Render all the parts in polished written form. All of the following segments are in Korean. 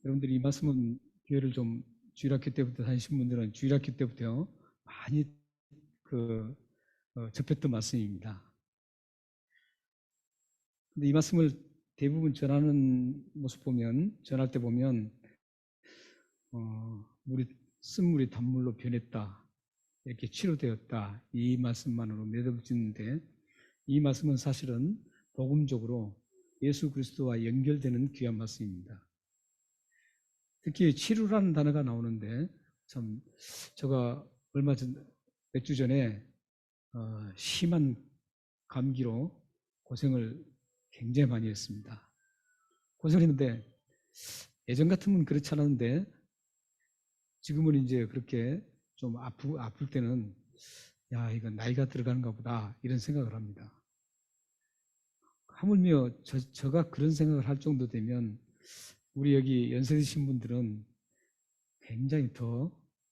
여러분들이 이 말씀은 교회를 좀 주일학교 때부터 다니신 분들은 주일학교 때부터 많이 접했던 말씀입니다. 근데 이 말씀을 대부분 전하는 모습 보면, 전할 때 보면, 쓴물이 단물로 변했다, 이렇게 치료되었다, 이 말씀만으로 매듭을 짓는데, 이 말씀은 사실은 복음적으로 예수 그리스도와 연결되는 귀한 말씀입니다. 특히 치료라는 단어가 나오는데, 참 제가 얼마 전, 몇 주 전에 심한 감기로 고생을 굉장히 많이 했습니다. 고생을 했는데 예전 같으면 그렇지 않았는데 지금은 이제 그렇게 좀 아플 때는 야, 이거 나이가 들어가는가 보다 이런 생각을 합니다. 하물며 저가 그런 생각을 할 정도 되면 우리 여기 연세 드신 분들은 굉장히 더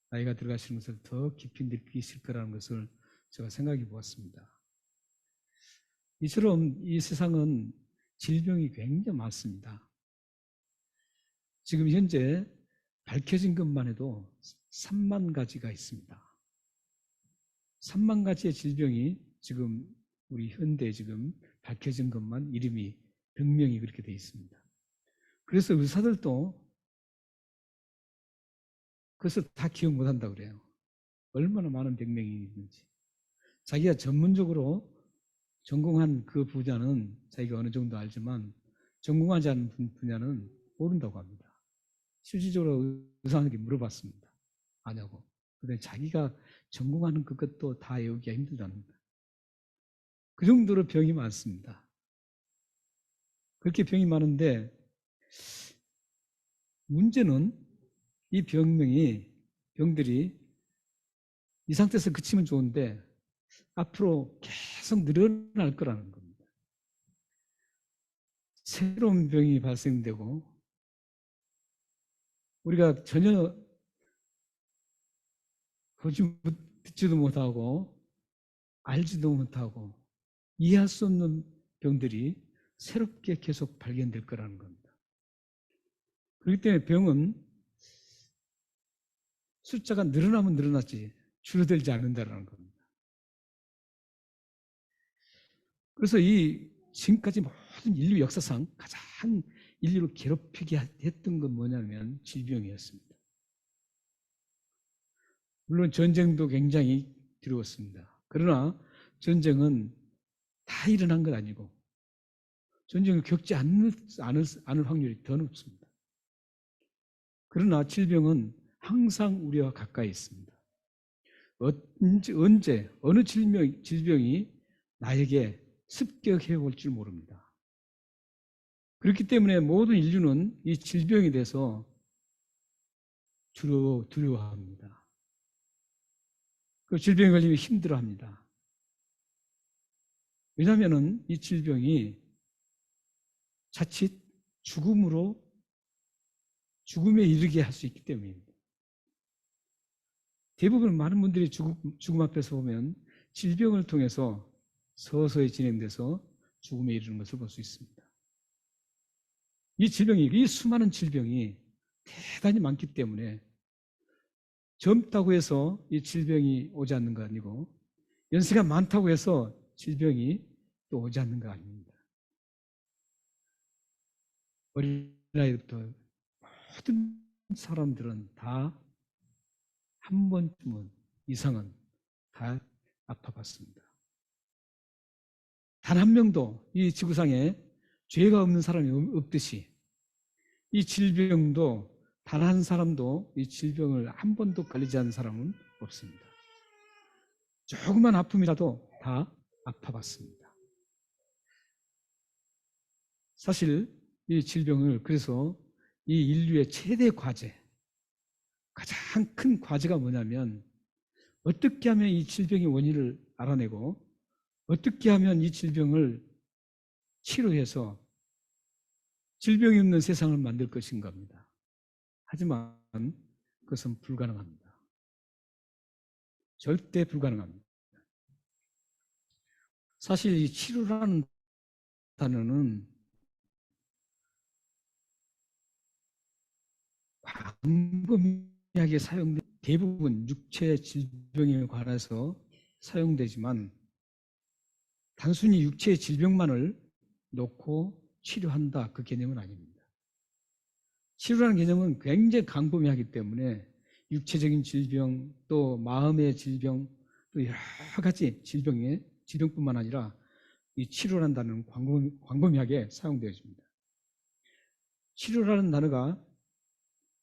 나이가 들어가시는 것을 더 깊이 느끼실 거라는 것을 제가 생각해 보았습니다. 이처럼 이 세상은 질병이 굉장히 많습니다. 지금 현재 밝혀진 것만 해도 3만 가지가 있습니다. 3만 가지의 질병이 지금 우리 현대에 지금 밝혀진 것만 이름이 병명이 그렇게 되어 있습니다. 그래서 의사들도 그것을 다 기억 못한다고 그래요. 얼마나 많은 병명이 있는지. 자기가 전문적으로 전공한 그 분야는 자기가 어느 정도 알지만 전공하지 않은 분야는 모른다고 합니다. 실질적으로 의사한테 물어봤습니다. 아냐고. 근데 자기가 전공하는 그것도 다 외우기가 힘들답니다. 그 정도로 병이 많습니다. 그렇게 병이 많은데 문제는 이 병들이 이 상태에서 그치면 좋은데 앞으로 계속 늘어날 거라는 겁니다. 새로운 병이 발생되고 우리가 전혀 듣지도 못하고 알지도 못하고 이해할 수 없는 병들이 새롭게 계속 발견될 거라는 겁니다. 그렇기 때문에 병은 숫자가 늘어나면 늘어났지 줄어들지 않는다는 겁니다. 그래서 이 지금까지 모든 인류 역사상 가장 인류를 괴롭히게 했던 건 뭐냐면 질병이었습니다. 물론 전쟁도 굉장히 두려웠습니다. 그러나 전쟁은 다 일어난 건 아니고 전쟁을 겪지 않을 확률이 더 높습니다. 그러나 질병은 항상 우리와 가까이 있습니다. 언제 어느 질병이 나에게 습격해 올 줄 모릅니다. 그렇기 때문에 모든 인류는 이 질병에 대해서 두려워합니다. 그 질병에 걸리면 힘들어합니다. 왜냐하면 이 질병이 자칫 죽음에 이르게 할 수 있기 때문입니다. 대부분 많은 분들이 죽음 앞에서 보면 질병을 통해서 서서히 진행돼서 죽음에 이르는 것을 볼 수 있습니다. 이 수많은 질병이 대단히 많기 때문에 젊다고 해서 이 질병이 오지 않는 거 아니고 연세가 많다고 해서 질병이 또 오지 않는 거 아닙니다. 어린아이부터 모든 사람들은 다 한 번쯤은 이상은 다 아파봤습니다. 단 한 명도 이 지구상에 죄가 없는 사람이 없듯이 이 질병도 단 한 사람도 이 질병을 한 번도 걸리지 않은 사람은 없습니다. 조그만 아픔이라도 다 아파봤습니다. 사실 이 질병을 그래서 이 인류의 최대 과제, 가장 큰 과제가 뭐냐면 어떻게 하면 이 질병의 원인을 알아내고 어떻게 하면 이 질병을 치료해서 질병이 없는 세상을 만들 것인가입니다. 하지만 그것은 불가능합니다. 절대 불가능합니다. 사실 이 치료라는 단어는 광범위하게 사용된 대부분 육체 질병에 관해서 사용되지만 단순히 육체 질병만을 놓고 치료한다, 그 개념은 아닙니다. 치료라는 개념은 굉장히 광범위하기 때문에 육체적인 질병, 또 마음의 질병, 또 여러 가지 질병뿐만 아니라 이 치료라는 단어는 광범위하게 사용되어집니다. 치료라는 단어가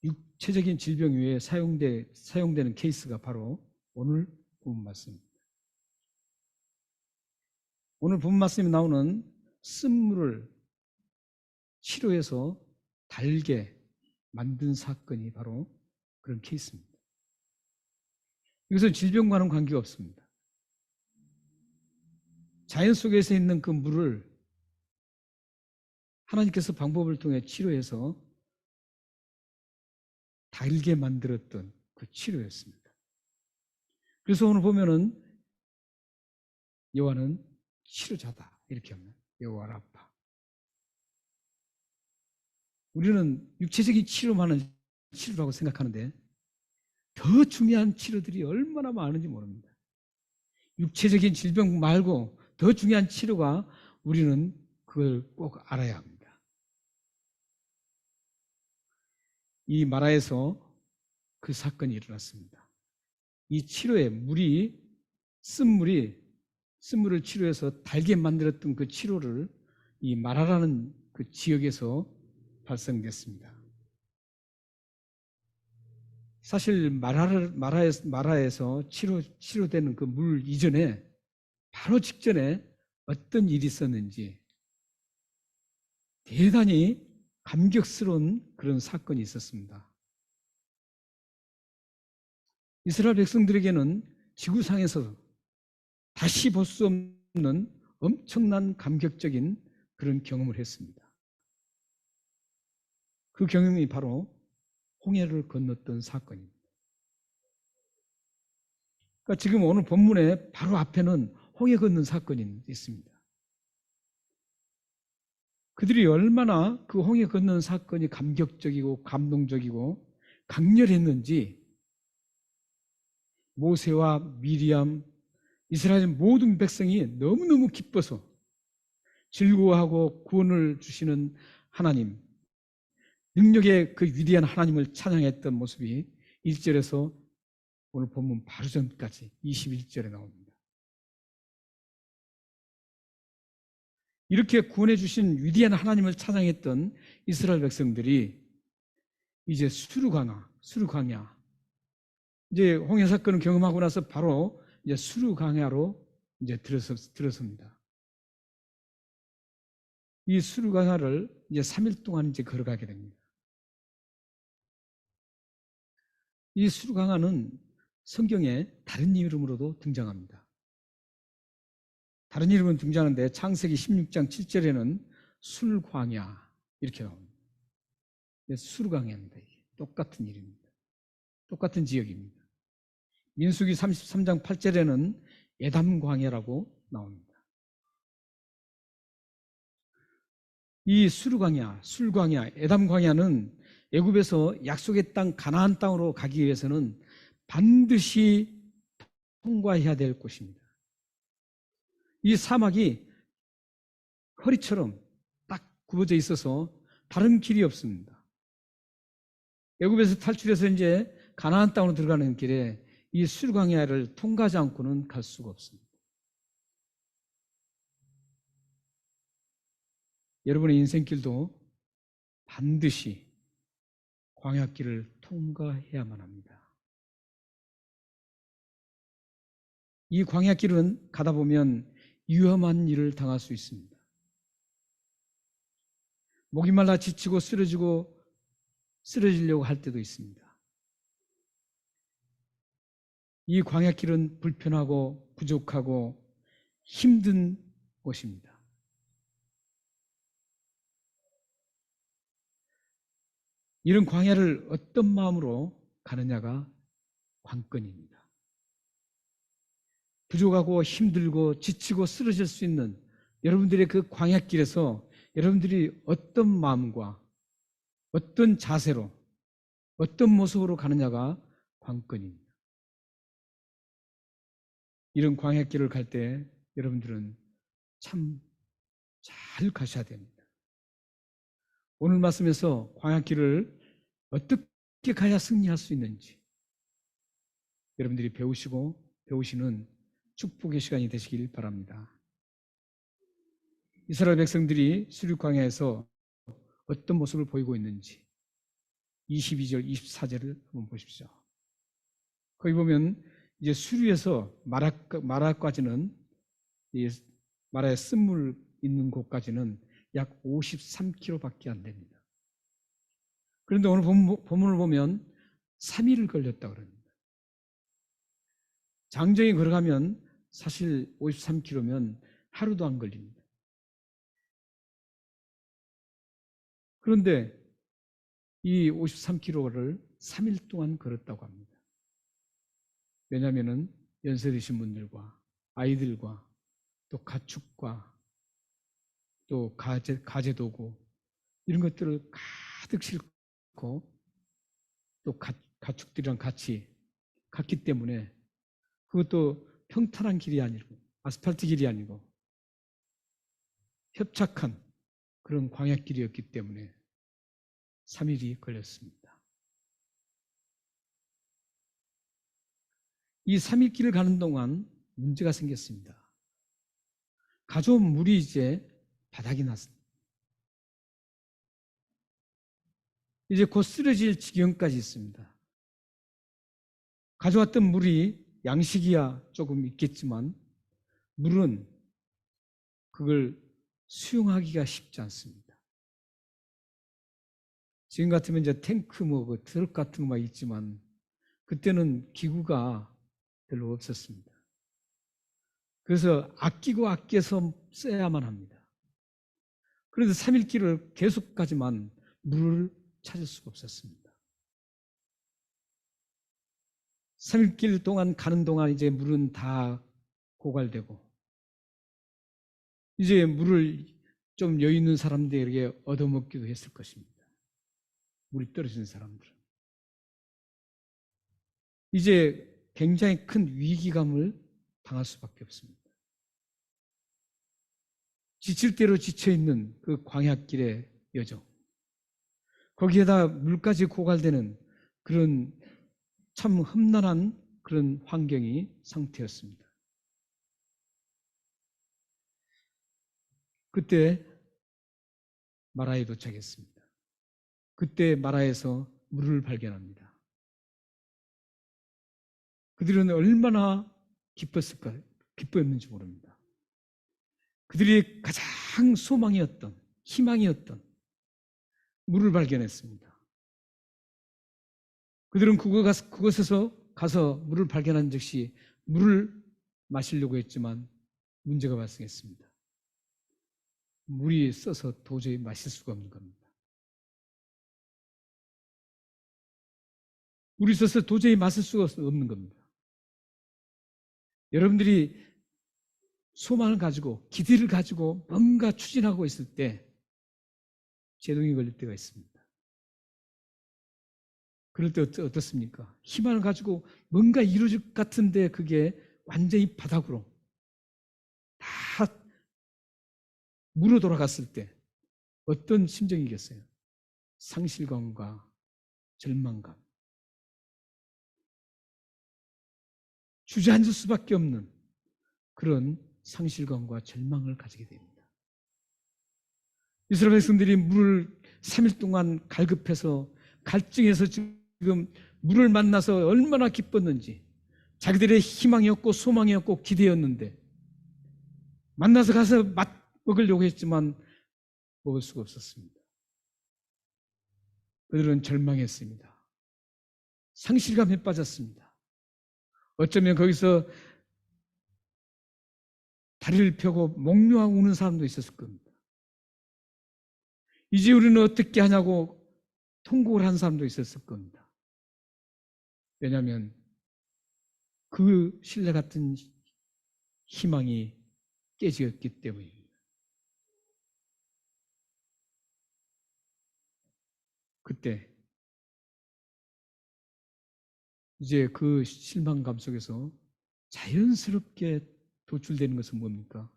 육체적인 질병 외에 사용되는 케이스가 바로 오늘 본문 말씀입니다. 오늘 본문 말씀에 나오는 쓴물을 치료해서 달게 만든 사건이 바로 그런 케이스입니다. 이것은 질병과는 관계가 없습니다. 자연 속에서 있는 그 물을 하나님께서 방법을 통해 치료해서 달게 만들었던 그 치료였습니다. 그래서 오늘 보면은 여호와는 치료자다, 이렇게 하면 여호와 라파. 우리는 육체적인 치료만은 치료라고 생각하는데 더 중요한 치료들이 얼마나 많은지 모릅니다. 육체적인 질병 말고 더 중요한 치료가, 우리는 그걸 꼭 알아야 합니다. 이 마라에서 그 사건이 일어났습니다. 이 치료에 쓴물을 치료해서 달게 만들었던 그 치료를 이 마라라는 그 지역에서 발생됐습니다. 사실 마라에서 치료되는 그 물 이전에, 바로 직전에 어떤 일이 있었는지 대단히 감격스러운 그런 사건이 있었습니다. 이스라엘 백성들에게는 지구상에서 다시 볼 수 없는 엄청난 감격적인 그런 경험을 했습니다. 그 경험이 바로 홍해를 건넜던 사건입니다. 그러니까 지금 오늘 본문의 바로 앞에는 홍해 건넌 사건이 있습니다. 그들이 얼마나 그 홍해 건넌 사건이 감격적이고 감동적이고 강렬했는지 모세와 미리암, 이스라엘 모든 백성이 너무너무 기뻐서 즐거워하고 구원을 주시는 하나님, 능력의 그 위대한 하나님을 찬양했던 모습이 1절에서 오늘 본문 바로 전까지 21절에 나옵니다. 이렇게 구원해 주신 위대한 하나님을 찬양했던 이스라엘 백성들이 이제 수르광야, 이제 홍해 사건을 경험하고 나서 바로 이제 수르광야로 이제 들어섭니다. 이 수르광야를 이제 3일 동안 이제 걸어가게 됩니다. 이 수르광야는 성경에 다른 이름으로도 등장합니다. 다른 이름은 등장하는데 창세기 16장 7절에는 술광야 이렇게 나옵니다. 수르광야입니다. 똑같은 이름입니다. 똑같은 지역입니다. 민수기 33장 8절에는 에담광야라고 나옵니다. 이 술광야, 에담광야는 애굽에서 약속의 땅 가나안 땅으로 가기 위해서는 반드시 통과해야 될 곳입니다. 이 사막이 허리처럼 딱 굽어져 있어서 다른 길이 없습니다. 애굽에서 탈출해서 이제 가나안 땅으로 들어가는 길에 이 술광야를 통과하지 않고는 갈 수가 없습니다. 여러분의 인생길도 반드시 광야길을 통과해야만 합니다. 이 광야길은 가다 보면 위험한 일을 당할 수 있습니다. 목이 말라 지치고 쓰러지려고 할 때도 있습니다. 이 광야길은 불편하고 부족하고 힘든 곳입니다. 이런 광야를 어떤 마음으로 가느냐가 관건입니다. 부족하고 힘들고 지치고 쓰러질 수 있는 여러분들의 그 광야길에서 여러분들이 어떤 마음과 어떤 자세로 어떤 모습으로 가느냐가 관건입니다. 이런 광야길을 갈 때 여러분들은 참 잘 가셔야 됩니다. 오늘 말씀에서 광야길을 어떻게 가야 승리할 수 있는지 여러분들이 배우시는 축복의 시간이 되시길 바랍니다. 이스라엘 백성들이 수륙광야에서 어떤 모습을 보이고 있는지 22절, 24절을 한번 보십시오. 거기 보면 이제 수류에서 마라까지는 마라의 쓴물 있는 곳까지는 약 53km밖에 안 됩니다. 그런데 오늘 본문을 보면 3일을 걸렸다고 그럽니다. 장정이 걸어가면 사실 53km면 하루도 안 걸립니다. 그런데 이 53km를 3일 동안 걸었다고 합니다. 왜냐하면 연세 드신 분들과 아이들과 또 가축과 또 가재도구 이런 것들을 가득 싣고 또 가축들이랑 같이 갔기 때문에 그것도 평탄한 길이 아니고 아스팔트 길이 아니고 협착한 그런 광야길이었기 때문에 3일이 걸렸습니다. 이 3일 길을 가는 동안 문제가 생겼습니다. 가져온 물이 이제 바닥이 났습니다. 이제 곧 쓰러질 지경까지 있습니다. 가져왔던 물이 양식이야 조금 있겠지만 물은 그걸 수용하기가 쉽지 않습니다. 지금 같으면 이제 탱크 그 트럭 같은 거 있지만 그때는 기구가 별로 없었습니다. 그래서 아껴서 써야만 합니다. 그래서 3일 길을 계속 가지만 물을 찾을 수가 없었습니다. 3일 길 동안 가는 동안 이제 물은 다 고갈되고 이제 물을 좀 여유 있는 사람들에게 얻어먹기도 했을 것입니다. 물이 떨어진 사람들은. 이제 굉장히 큰 위기감을 당할 수밖에 없습니다. 지칠 대로 지쳐있는 그 광야길의 여정. 거기에다 물까지 고갈되는 그런 참 험난한 그런 환경이 상태였습니다. 그때 마라에 도착했습니다. 그때 마라에서 물을 발견합니다. 그들은 얼마나 기뻤는지 모릅니다. 그들이 가장 소망이었던, 희망이었던 물을 발견했습니다. 그들은 그곳에서 가서 물을 발견한 즉시 물을 마시려고 했지만 문제가 발생했습니다. 물이 써서 도저히 마실 수가 없는 겁니다. 물이 써서 도저히 마실 수가 없는 겁니다. 여러분들이 소망을 가지고 기대를 가지고 뭔가 추진하고 있을 때 제동이 걸릴 때가 있습니다. 그럴 때 어떻습니까? 희망을 가지고 뭔가 이루어질 것 같은데 그게 완전히 바닥으로 다 물어 돌아갔을 때 어떤 심정이겠어요? 상실감과 절망감. 주저앉을 수밖에 없는 그런 상실감과 절망을 가지게 됩니다. 이스라엘 백성들이 물을 3일 동안 갈급해서 갈증해서 지금 물을 만나서 얼마나 기뻤는지 자기들의 희망이었고 소망이었고 기대였는데 만나서 가서 먹으려고 했지만 먹을 수가 없었습니다. 그들은 절망했습니다. 상실감에 빠졌습니다. 어쩌면 거기서 다리를 펴고 목류하고 우는 사람도 있었을 겁니다. 이제 우리는 어떻게 하냐고 통곡을 한 사람도 있었을 겁니다. 왜냐하면 그 신뢰 같은 희망이 깨졌기 때문입니다. 그때 이제 그 실망감 속에서 자연스럽게 도출되는 것은 뭡니까?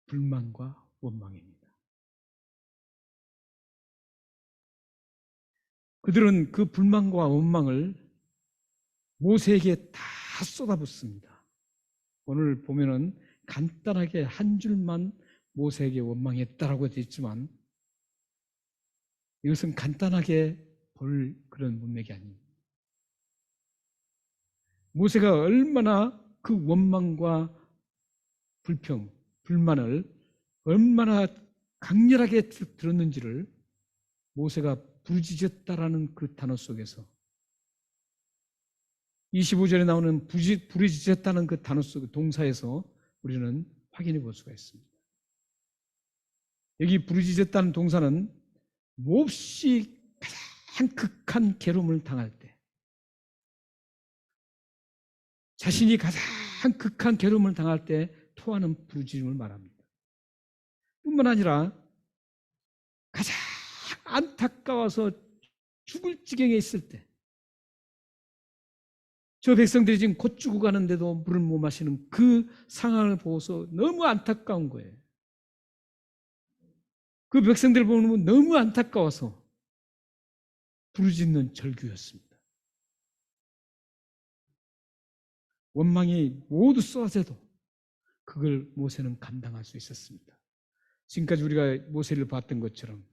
불만과 원망입니다. 그들은 그 불만과 원망을 모세에게 다 쏟아붓습니다. 오늘 보면은 간단하게 한 줄만 모세에게 원망했다라고 되어 있지만 이것은 간단하게 볼 그런 문맥이 아닙니다. 모세가 얼마나 그 원망과 불평, 불만을 얼마나 강렬하게 들었는지를 모세가 부르짖었다라는 그 단어 속에서 25절에 나오는 부르짖었다는 그 단어 속 동사에서 우리는 확인해 볼 수가 있습니다. 여기 부르짖었다는 동사는 몹시 가장 극한 괴로움을 당할 때, 자신이 가장 극한 괴로움을 당할 때 토하는 부르짖음을 말합니다. 뿐만 아니라 가장 안타까워서 죽을 지경에 있을 때, 저 백성들이 지금 곧 죽어가는데도 물을 못 마시는 그 상황을 보고서 너무 안타까운 거예요. 그 백성들을 보면 너무 안타까워서 부르짖는 절규였습니다. 원망이 모두 쏟아져도 그걸 모세는 감당할 수 있었습니다. 지금까지 우리가 모세를 봤던 것처럼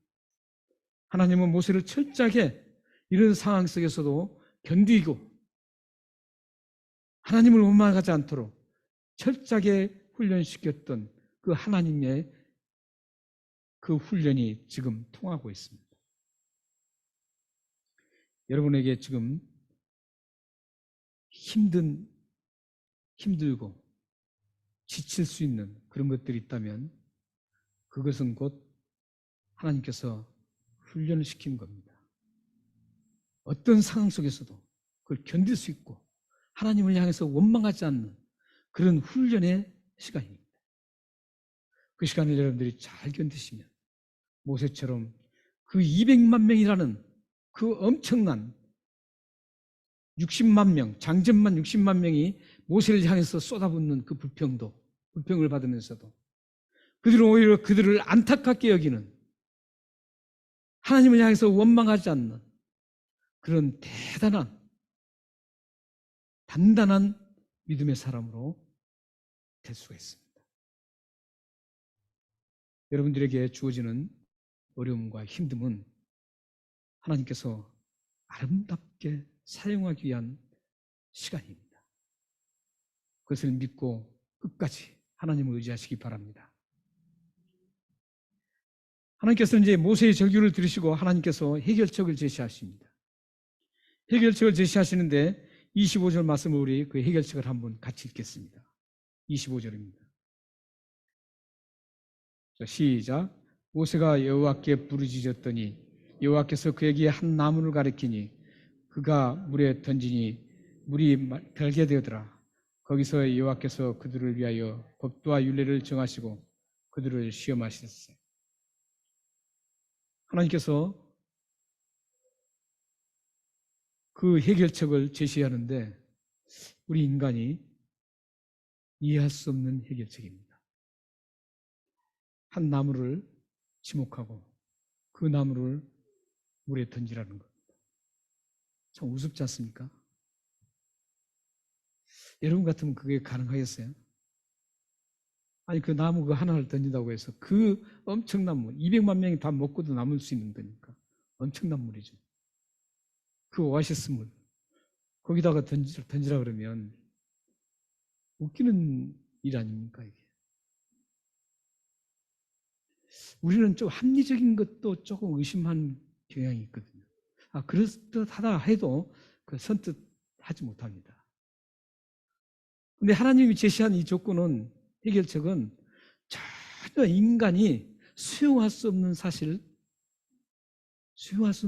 하나님은 모세를 철저하게 이런 상황 속에서도 견디고 하나님을 원망하지 않도록 철저하게 훈련시켰던 그 하나님의 그 훈련이 지금 통하고 있습니다. 여러분에게 지금 힘들고 지칠 수 있는 그런 것들이 있다면 그것은 곧 하나님께서 훈련을 시킨 겁니다. 어떤 상황 속에서도 그걸 견딜 수 있고 하나님을 향해서 원망하지 않는 그런 훈련의 시간입니다. 그 시간을 여러분들이 잘 견디시면 모세처럼 그 200만 명이라는 그 엄청난 60만 명, 장전만 60만 명이 모세를 향해서 쏟아붓는 그 불평을 받으면서도 그들은 오히려 그들을 안타깝게 여기는 하나님을 향해서 원망하지 않는 그런 대단한 단단한 믿음의 사람으로 될 수가 있습니다. 여러분들에게 주어지는 어려움과 힘듦은 하나님께서 아름답게 사용하기 위한 시간입니다. 그것을 믿고 끝까지 하나님을 의지하시기 바랍니다. 하나님께서 이제 모세의 절규를 들으시고 하나님께서 해결책을 제시하십니다. 해결책을 제시하시는데 25절 말씀을 우리 그 해결책을 한번 같이 읽겠습니다. 25절입니다. 시작. 모세가 여호와께 부르짖었더니 여호와께서 그에게 한 나무를 가리키니 그가 물에 던지니 물이 달게 되더라. 거기서 여호와께서 그들을 위하여 법도와 율례를 정하시고 그들을 시험하셨어요. 하나님께서 그 해결책을 제시하는데 우리 인간이 이해할 수 없는 해결책입니다. 한 나무를 지목하고 그 나무를 물에 던지라는 겁니다. 참 우습지 않습니까? 여러분 같으면 그게 가능하겠어요? 아니 그 나무 그 하나를 던진다고 해서 그 엄청난 물 200만 명이 다 먹고도 남을 수 있는 거니까 엄청난 물이죠. 그 오아시스 물 거기다가 던지라 그러면 웃기는 일 아닙니까 이게? 우리는 좀 합리적인 것도 조금 의심한 경향이 있거든요. 그렇듯하다 해도 그 선뜻 하지 못합니다. 그런데 하나님이 제시한 이 조건은 해결책은 전혀 인간이 수용할 수 없는 사실, 수용할 수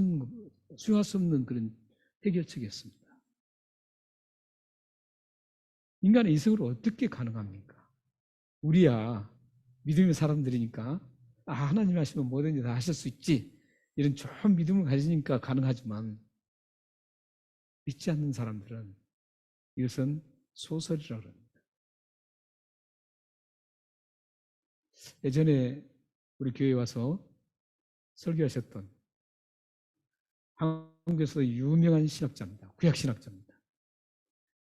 없는 그런 해결책이었습니다. 인간의 이성으로 어떻게 가능합니까? 우리야 믿음의 사람들이니까 하나님 하시면 뭐든지 다 하실 수 있지 이런 좋은 믿음을 가지니까 가능하지만 믿지 않는 사람들은 이것은 소설이라고 합니다. 예전에 우리 교회에 와서 설교하셨던 한국에서 유명한 신학자입니다. 구약신학자입니다.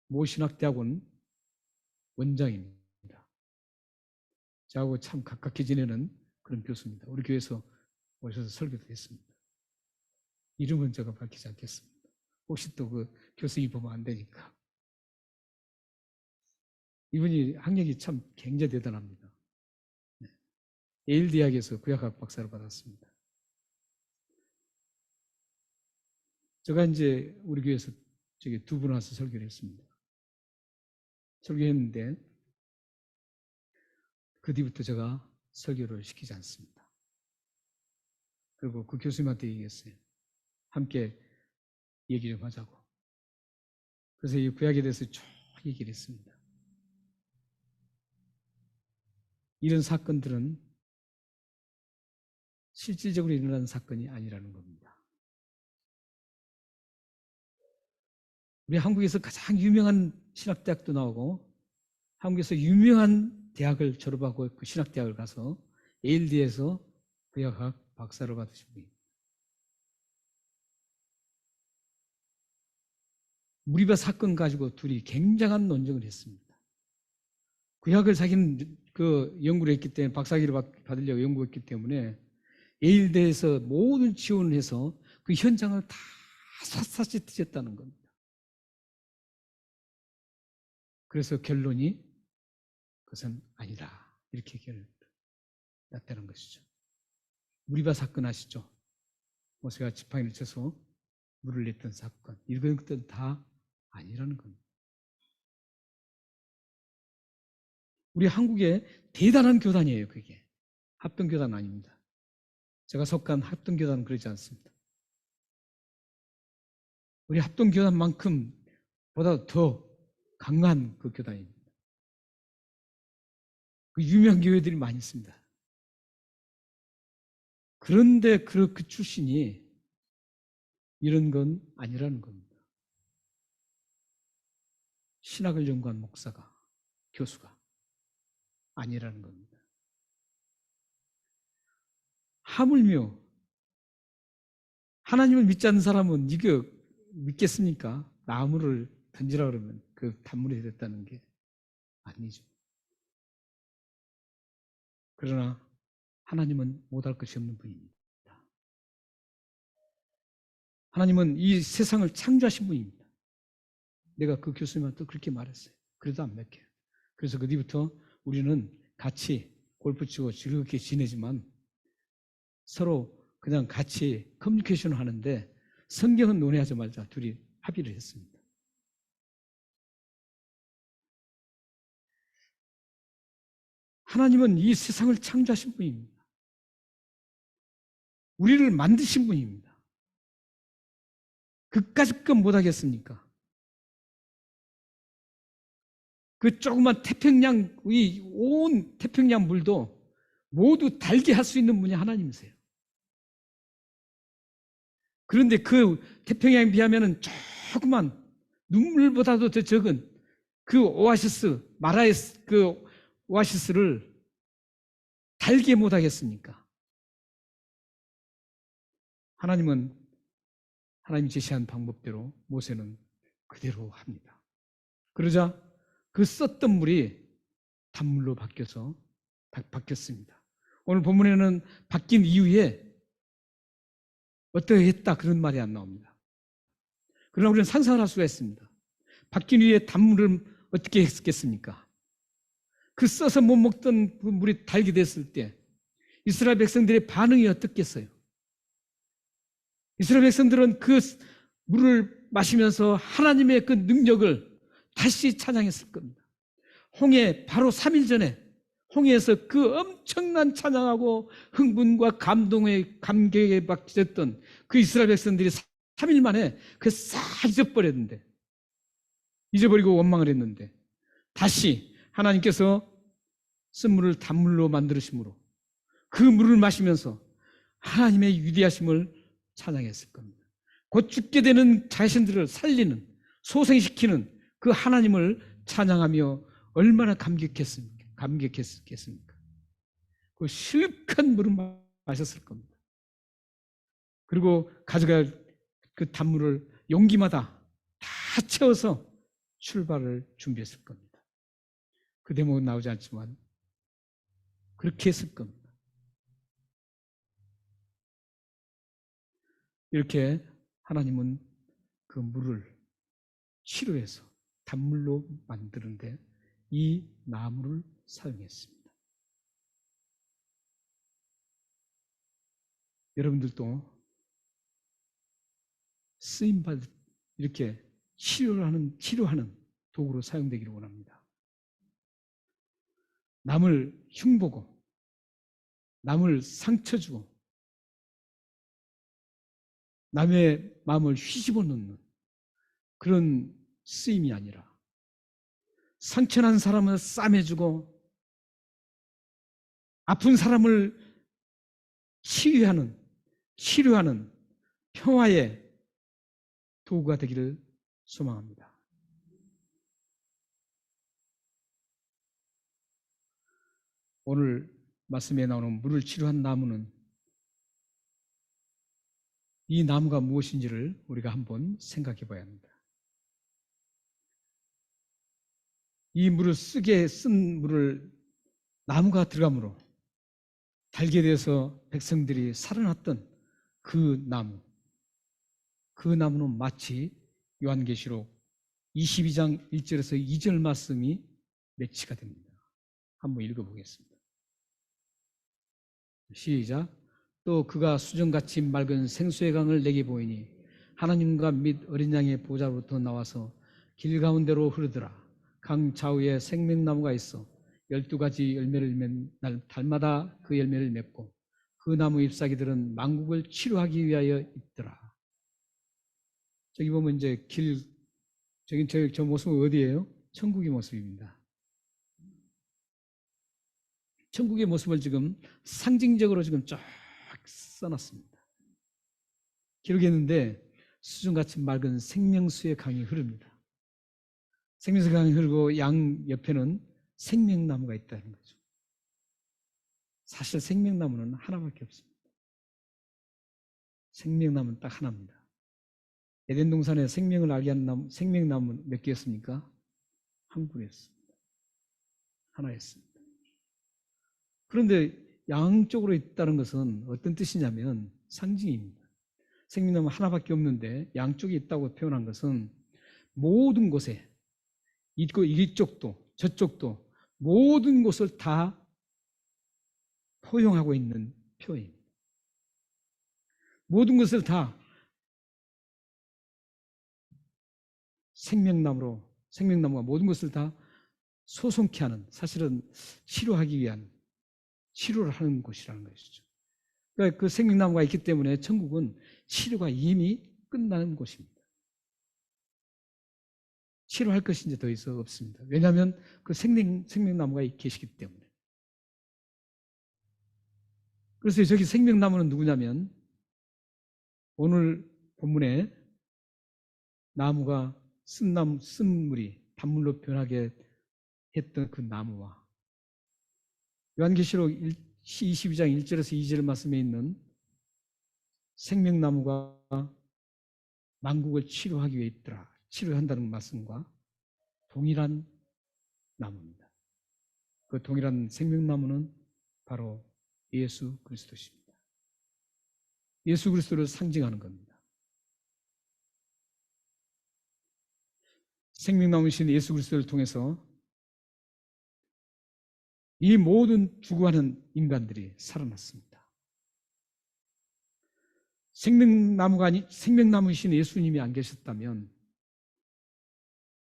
모 신학대학원 원장입니다. 저하고 참 가깝게 지내는 그런 교수입니다. 우리 교회에서 오셔서 설교도 했습니다. 이름은 제가 밝히지 않겠습니다. 혹시 또 그 교수님 보면 안 되니까. 이분이 학력이 참 굉장히 대단합니다. 예일 대학에서 구약학 박사를 받았습니다. 제가 이제 우리 교회에서 저기 두 분 와서 설교를 했습니다. 설교했는데 그 뒤부터 제가 설교를 시키지 않습니다. 그리고 그 교수님한테 얘기했어요. 함께 얘기 좀 하자고. 그래서 이 구약에 대해서 쭉 얘기를 했습니다. 이런 사건들은 실질적으로 일어난 사건이 아니라는 겁니다. 우리 한국에서 가장 유명한 신학대학도 나오고 한국에서 유명한 대학을 졸업하고 그 신학대학을 가서 예일대에서 구약학 박사를 받으신 분입니다. 무리바 사건 가지고 둘이 굉장한 논쟁을 했습니다. 구약을 자기는 그 연구를 했기 때문에 박사학위를 받으려고 연구했기 때문에 예일대에서 모든 지원을 해서 그 현장을 다 샅샅이 뒤졌다는 겁니다. 그래서 결론이 그것은 아니다. 이렇게 결론났다는 것이죠. 무리바 사건 아시죠? 모세가 지팡이를 쳐서 물을 냈던 사건. 이런 것들은 다 아니라는 겁니다. 우리 한국의 대단한 교단이에요, 그게. 합동교단 아닙니다. 제가 속한 합동교단은 그러지 않습니다. 우리 합동교단만큼 보다 더 강한 그 교단입니다. 그 유명 교회들이 많이 있습니다. 그런데 그 출신이 이런 건 아니라는 겁니다. 신학을 연구한 목사가, 교수가 아니라는 겁니다. 하물며 하나님을 믿지 않는 사람은 이거 믿겠습니까? 나무를 던지라 그러면 그 단물이 됐다는 게 아니죠. 그러나 하나님은 못할 것이 없는 분입니다. 하나님은 이 세상을 창조하신 분입니다. 내가 그 교수님한테 그렇게 말했어요. 그래도 안 믿겨요. 그래서 그 뒤부터 우리는 같이 골프 치고 즐겁게 지내지만 서로 그냥 같이 커뮤니케이션을 하는데 성경은 논의하지 말자 둘이 합의를 했습니다. 하나님은 이 세상을 창조하신 분입니다. 우리를 만드신 분입니다. 그까짓 건 못하겠습니까? 그 조그만 태평양의 온 태평양 물도 모두 달게 할 수 있는 분이 하나님이세요. 그런데 그 태평양에 비하면 조그만 눈물보다도 더 적은 그 오아시스, 마라의 그 오아시스를 달게 못하겠습니까? 하나님은 하나님이 제시한 방법대로 모세는 그대로 합니다. 그러자 그 썼던 물이 단물로 바뀌었습니다. 오늘 본문에는 바뀐 이후에 어떻게 했다 그런 말이 안 나옵니다. 그러나 우리는 상상을 할 수가 있습니다. 바뀐 이후에 단물을 어떻게 했겠습니까? 그 써서 못 먹던 그 물이 달게 됐을 때 이스라엘 백성들의 반응이 어떻겠어요? 이스라엘 백성들은 그 물을 마시면서 하나님의 그 능력을 다시 찬양했을 겁니다. 홍해 바로 3일 전에 홍해에서 그 엄청난 찬양하고 흥분과 감격에 박혔던 그 이스라엘 백성들이 3일 만에 그 싹 잊어버렸는데, 잊어버리고 원망을 했는데 다시 하나님께서 쓴물을 단물로 만들으심으로 그 물을 마시면서 하나님의 위대하심을 찬양했을 겁니다. 곧 죽게 되는 자신들을 살리는 소생시키는 그 하나님을 찬양하며 얼마나 감격했겠습니까? 그 실컷 물을 마셨을 겁니다. 그리고 가져갈 그 단물을 용기마다 다 채워서 출발을 준비했을 겁니다. 그 대목은 나오지 않지만 그렇게 했을 겁니다. 이렇게 하나님은 그 물을 치료해서 단물로 만드는데 이 나무를 사용했습니다. 여러분들도 쓰임받을 이렇게 치료하는 도구로 사용되기를 원합니다. 남을 흉보고 남을 상처 주고 남의 마음을 휘집어 놓는 그런 쓰임이 아니라 상처난 사람을 싸매주고 아픈 사람을 치유하는 평화의 도구가 되기를 소망합니다. 오늘 말씀에 나오는 물을 치료한 나무는 이 나무가 무엇인지를 우리가 한번 생각해 봐야 합니다. 이 물을 쓴 물을 나무가 들어감으로 달게 돼서 백성들이 살아났던 그 나무는 마치 요한계시록 22장 1절에서 2절 말씀이 매치가 됩니다. 한번 읽어보겠습니다. 시작. 또 그가 수정같이 맑은 생수의 강을 내게 보이니 하나님과 및 어린 양의 보좌로부터 나와서 길 가운데로 흐르더라. 강 좌우에 생명나무가 있어 12가지 열매를 맺는 날 달마다 그 열매를 맺고 그 나무 잎사귀들은 만국을 치료하기 위하여 있더라. 저기 보면 이제 저 모습은 어디예요? 천국의 모습입니다. 천국의 모습을 지금 상징적으로 지금 쫙 써놨습니다. 기록했는데 수정같이 맑은 생명수의 강이 흐릅니다. 생명수의 강이 흐르고 양 옆에는 생명나무가 있다는 거죠. 사실 생명나무는 하나밖에 없습니다. 생명나무는 딱 하나입니다. 에덴 동산에 생명을 알게 하는 나무, 생명나무는 몇 개였습니까? 한 그루였습니다. 하나였습니다. 그런데 양쪽으로 있다는 것은 어떤 뜻이냐면 상징입니다. 생명나무 하나밖에 없는데 양쪽에 있다고 표현한 것은 모든 곳에 이쪽도 저쪽도 모든 곳을 다 포용하고 있는 표현입니다. 모든 것을 다 생명나무가 모든 것을 다 소송케 하는, 사실은 치료하기 위한 치료를 하는 곳이라는 것이죠. 그러니까 그 생명나무가 있기 때문에 천국은 치료가 이미 끝나는 곳입니다. 치료할 것이 이제 더 이상 없습니다. 왜냐하면 그 생명나무가 계시기 때문에. 그래서 저기 생명나무는 누구냐면 오늘 본문에 나무가 쓴 물이 단물로 변하게 했던 그 나무와 요한계시록 22장 1절에서 2절 말씀에 있는 생명나무가 만국을 치료하기 위해 있더라. 치료한다는 말씀과 동일한 나무입니다. 그 동일한 생명나무는 바로 예수 그리스도십니다. 예수 그리스도를 상징하는 겁니다. 생명나무이신 예수 그리스도를 통해서 이 모든 죽어가는 인간들이 살아났습니다. 생명나무이신 예수님이 안 계셨다면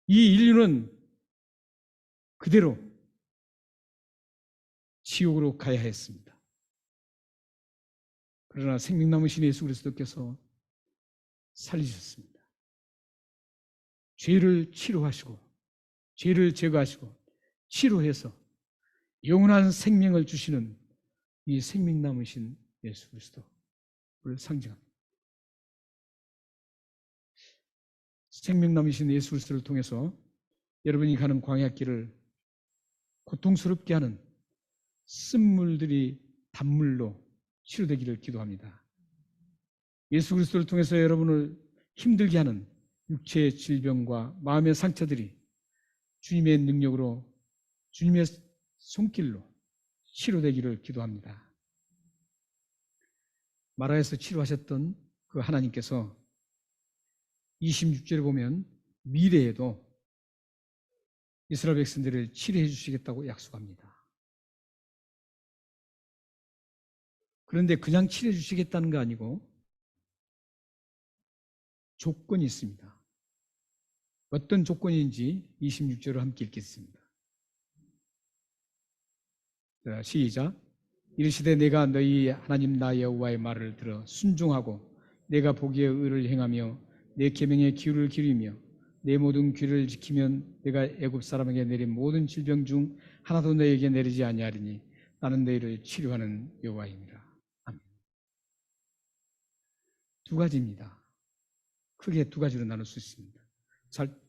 이 인류는 그대로 지옥으로 가야 했습니다. 그러나 생명나무이신 예수 그리스도께서 살리셨습니다. 죄를 치료하시고 죄를 제거하시고 치료해서 영원한 생명을 주시는 이 생명나무이신 예수 그리스도를 상징합니다. 생명남이신 예수 그리스도를 통해서 여러분이 가는 광야길을 고통스럽게 하는 쓴물들이 단물로 치료되기를 기도합니다. 예수 그리스도를 통해서 여러분을 힘들게 하는 육체의 질병과 마음의 상처들이 주님의 능력으로, 주님의 손길로 치료되기를 기도합니다. 마라에서 치료하셨던 그 하나님께서 26절에 보면 미래에도 이스라엘 백성들을 치료해 주시겠다고 약속합니다. 그런데 그냥 치료해 주시겠다는 거 아니고 조건이 있습니다. 어떤 조건인지 26절을 함께 읽겠습니다. 자, 시작. 이르시되 내가 너희 하나님 나 여호와의 말을 들어 순종하고 내가 보기에 의를 행하며 내 계명에 귀를 기울이며 내 모든 귀를 지키면 내가 애굽 사람에게 내린 모든 질병 중 하나도 너에게 내리지 아니하리니 나는 너희를 치료하는 여호와입니다. 아멘. 두 가지입니다. 크게 두 가지로 나눌 수 있습니다.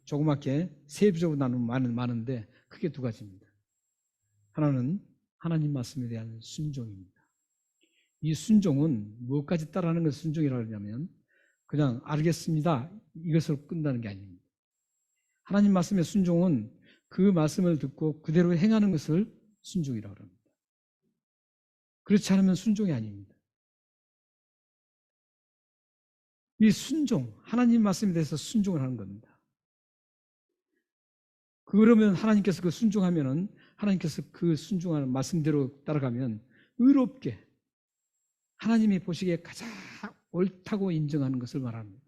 조그맣게 세부적으로 나누면 많은데 크게 두 가지입니다. 하나는 하나님 말씀에 대한 순종입니다. 이 순종은 무엇까지 따라하는 것을 순종이라고 하냐면 그냥 알겠습니다 이것으로 끝나는 게 아닙니다. 하나님 말씀의 순종은 그 말씀을 듣고 그대로 행하는 것을 순종이라고 합니다. 그렇지 않으면 순종이 아닙니다. 이 순종, 하나님 말씀에 대해서 순종을 하는 겁니다. 그러면 하나님께서 그 순종하면은 하나님께서 그 순종하는 말씀대로 따라가면 의롭게 하나님이 보시기에 가장 옳다고 인정하는 것을 말합니다.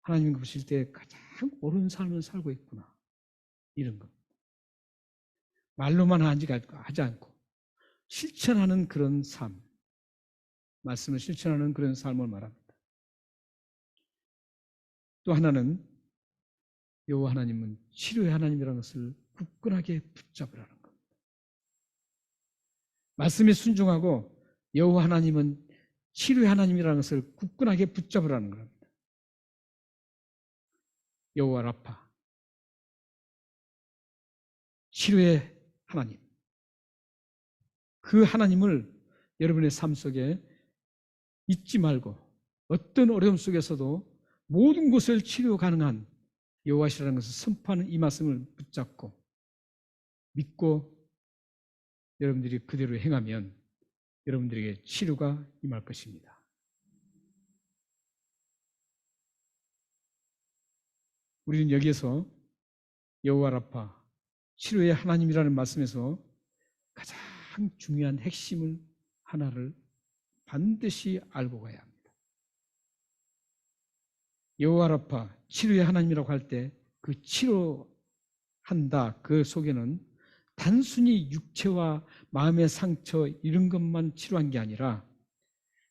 하나님이 보실 때 가장 옳은 삶을 살고 있구나 이런 겁니다. 말로만 하지 않고 실천하는 그런 삶, 말씀을 실천하는 그런 삶을 말합니다. 또 하나는 여호와 하나님은 치료의 하나님이라는 것을 굳건하게 붙잡으라는 겁니다. 말씀에 순종하고 여호와 하나님은 치료의 하나님이라는 것을 굳건하게 붙잡으라는 겁니다. 여호와 라파, 치료의 하나님. 그 하나님을 여러분의 삶 속에 잊지 말고 어떤 어려움 속에서도 모든 것을 치료 가능한 여호와시라는 것을 선포하는 이 말씀을 붙잡고 믿고 여러분들이 그대로 행하면 여러분들에게 치료가 임할 것입니다. 우리는 여기에서 여호와 라파, 치료의 하나님이라는 말씀에서 가장 중요한 핵심을 하나를 반드시 알고 가야 합니다. 여호와 라파, 치료의 하나님이라고 할 때 그 치료한다 그 속에는 단순히 육체와 마음의 상처 이런 것만 치료한 게 아니라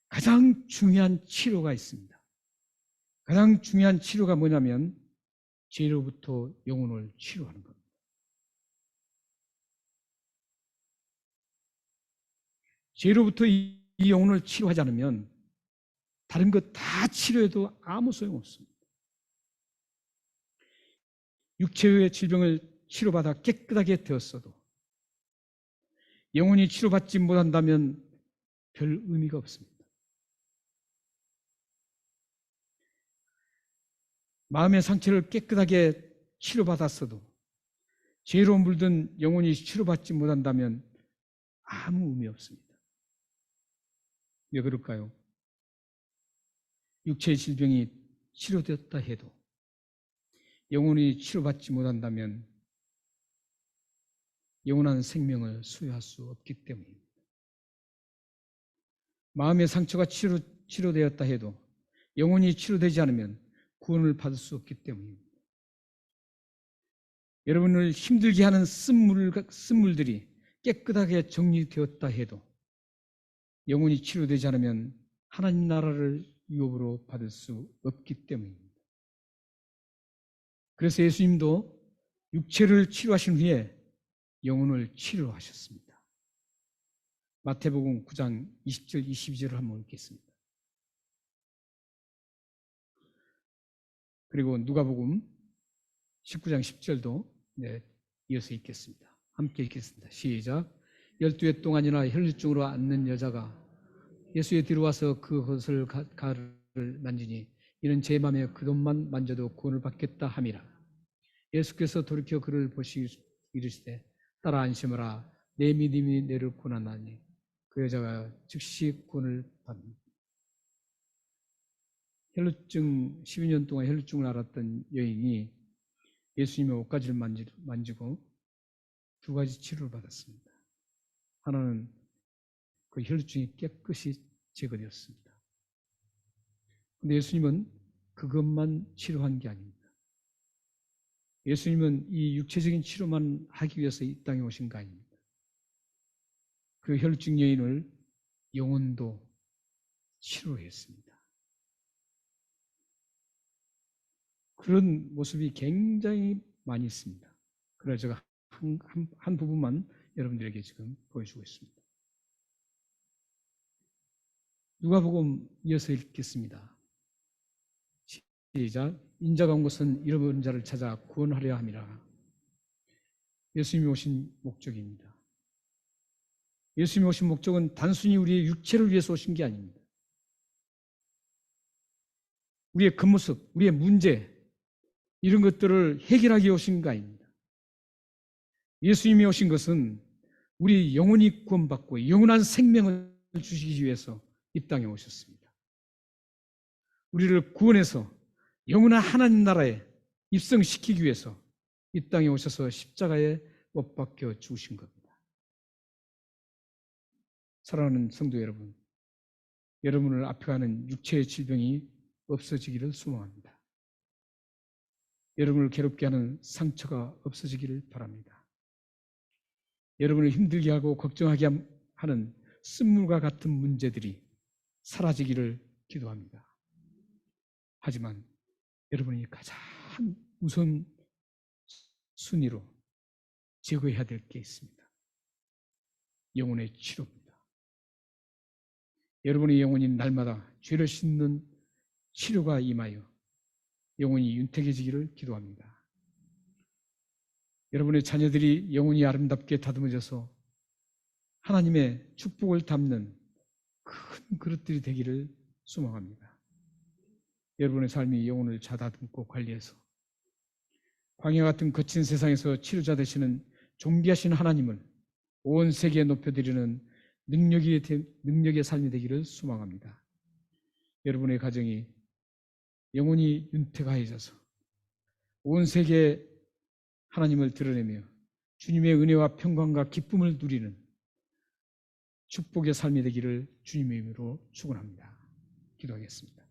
가장 중요한 치료가 있습니다. 가장 중요한 치료가 뭐냐면 죄로부터 영혼을 치료하는 겁니다. 죄로부터 이 영혼을 치료하지 않으면 다른 것 다 치료해도 아무 소용없습니다. 육체의 질병을 치료받아 깨끗하게 되었어도 영혼이 치료받지 못한다면 별 의미가 없습니다. 마음의 상처를 깨끗하게 치료받았어도 죄로 물든 영혼이 치료받지 못한다면 아무 의미 없습니다. 왜 그럴까요? 육체의 질병이 치료되었다 해도 영혼이 치료받지 못한다면 영원한 생명을 수여할 수 없기 때문입니다. 마음의 상처가 치료되었다 해도 영혼이 치료되지 않으면 구원을 받을 수 없기 때문입니다. 여러분을 힘들게 하는 쓴물들이 깨끗하게 정리되었다 해도 영혼이 치료되지 않으면 하나님 나라를 유업으로 받을 수 없기 때문입니다. 그래서 예수님도 육체를 치료하신 후에 영혼을 치료하셨습니다. 마태복음 9장 20절 22절을 한번 읽겠습니다. 그리고 누가복음 19장 10절도 이어서 읽겠습니다. 함께 읽겠습니다. 시작. 12해 동안이나 혈루증으로 앓는 여자가 예수의 뒤로 와서 그것을 가를 만지니 이는 제 맘에 그 돈만 만져도 구원을 받겠다 함이라. 예수께서 돌이켜 그를 보시고 이르시되 따라 안심하라, 내 믿음이 너를 구원하나니 그 여자가 즉시 구원을 받는다. 혈루증 12년 동안 혈루증을 앓았던 여인이 예수님의 옷가지를 만지고 두 가지 치료를 받았습니다. 하나는 그 혈루증이 깨끗이 제거되었습니다. 그런데 예수님은 그것만 치료한 게 아닙니다. 예수님은 이 육체적인 치료만 하기 위해서 이 땅에 오신 거 아닙니다. 그 혈루증 여인을 영혼도 치료했습니다. 그런 모습이 굉장히 많이 있습니다. 그래서 제가 한 부분만 여러분들에게 지금 보여주고 있습니다. 누가복음 이어서 읽겠습니다. 시작. 인자가 온 것은 잃어버린 자를 찾아 구원하려 함이라. 예수님이 오신 목적입니다. 예수님이 오신 목적은 단순히 우리의 육체를 위해서 오신 게 아닙니다. 우리의 겉모습, 우리의 문제, 이런 것들을 해결하기 위해 오신 거 아닙니다. 예수님이 오신 것은 우리 영혼이 구원받고 영원한 생명을 주시기 위해서 이 땅에 오셨습니다. 우리를 구원해서 영원한 하나님 나라에 입성시키기 위해서 이 땅에 오셔서 십자가에 못 박혀 죽으신 겁니다. 사랑하는 성도 여러분, 여러분을 압해하는 육체의 질병이 없어지기를 소망합니다. 여러분을 괴롭게 하는 상처가 없어지기를 바랍니다. 여러분을 힘들게 하고 걱정하게 하는 쓴물과 같은 문제들이 사라지기를 기도합니다. 하지만 여러분이 가장 우선 순위로 제거해야 될 게 있습니다. 영혼의 치료입니다. 여러분의 영혼이 날마다 죄를 씻는 치료가 임하여 영혼이 윤택해지기를 기도합니다. 여러분의 자녀들이 영혼이 아름답게 다듬어져서 하나님의 축복을 담는 큰 그릇들이 되기를 소망합니다. 여러분의 삶이 영혼을 다듬고 관리해서 광야 같은 거친 세상에서 치료자 되시는 존귀하신 하나님을 온 세계에 높여드리는 능력의 삶이 되기를 소망합니다. 여러분의 가정이 영혼이 윤택하여져서 온 세계에 하나님을 드러내며 주님의 은혜와 평강과 기쁨을 누리는 축복의 삶이 되기를 주님의 이름으로 축원합니다. 기도하겠습니다.